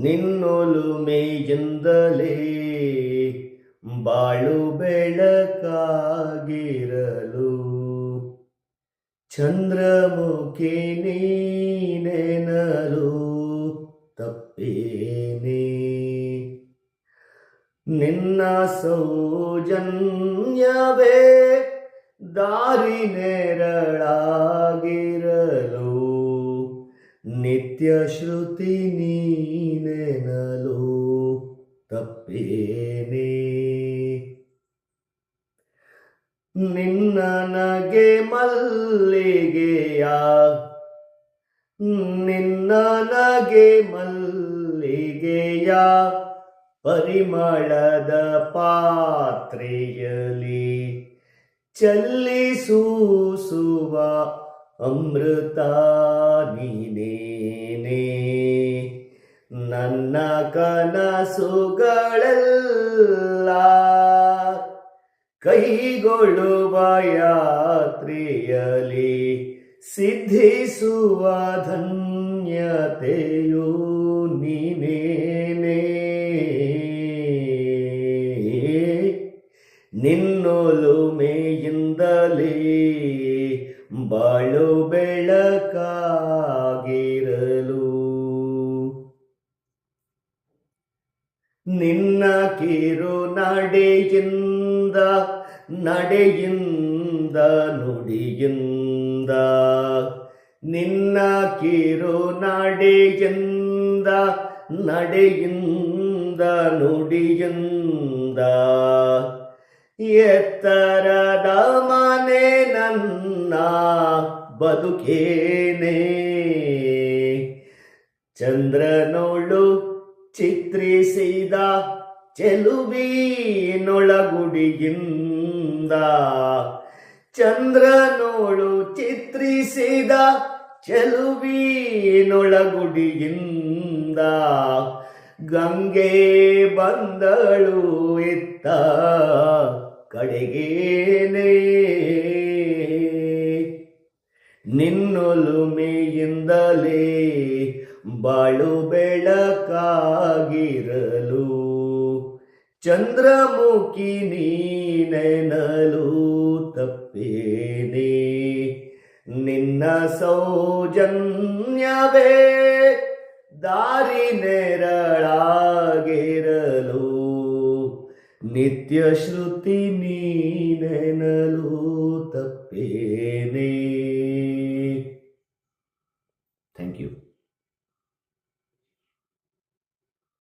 ನಿನ್ನೊಲುಮೆಯಿಂದಲೇ ಬಾಳು ಬೆಳಕಾಗಿರಲು ಚಂದ್ರಮುಖಿ ನೀನೆನಲು ತಪ್ಪೇನೆ. ನಿನ್ನ ಸೌಜನ್ಯವೇ ದಾರಿ ನೆರಳಾಗಿರಲು ನಿತ್ಯ ಶ್ರುತಿ ನೀನೆನಲು ತಪ್ಪೇನೆ. ನಿನ್ನ ನಗೆ ಮಲ್ಲಿಗೆಯ ನಿನ್ನ ನಗೆ ಮಲ್ಲಿಗೆಯ ಪರಿಮಳದ ಪಾತ್ರೆಯಲ್ಲಿ ಚೆಲ್ಲಿ ಸೂಸುವ ಅಮೃತ ನೀನೇನೆ. ನನ್ನ ಕನಸುಗಳೆಲ್ಲ ಕೈಗೊಳ್ಳುವ ಯಾತ್ರೆಯಲ್ಲಿ ಸಿದ್ಧಿಸುವ ಧನ್ಯತೆಯು ನೀನೇನೆ. ನಿನ್ನೊಲುಮೆಯಿಂದಲೇ ಬಾಳು ಬೆಳಕಾಗಿರಲು ನಿನ್ನ ಕಿರು ನಡೆಯಿಂದ ನುಡಿಯಿಂದ ನಿನ್ನ ಕಿರು ನಡೆಯಿಂದ ನುಡಿಯಿಂದ ಎತ್ತರದ ಮನೆ ನನ್ನ ಬದುಕೇನೆ. ಚಂದ್ರನೋಳು ಚಿತ್ರಿಸಿದ ಚೆಲುವಿನೊಳಗುಡಿಯಿಂದ ಚಂದ್ರನೋಳು ಚಿತ್ರಿಸಿದ ಚೆಲುವಿನೊಳಗುಡಿಯಿಂದ ಗಂಗೆ ಬಂದಳು ಇತ್ತ ಕಡೆಗೇನೆ. ನಿನ್ನೊಲುಮೆಯಿಂದಲೇ ಬಾಳು ಬೆಳಕಾಗಿರಲು ಚಂದ್ರಮುಖಿ ನೀನೆನಲು ತಪ್ಪೇನೆ. ನಿನ್ನ ಸೌಜನ್ಯವೇ ದಾರಿ ನೆರಳಾಗಿರಲು ನಿತ್ಯ ಶ್ರುತಿ ನೀನೆನಲು ತಪ್ಪೇನೆ. Thank you.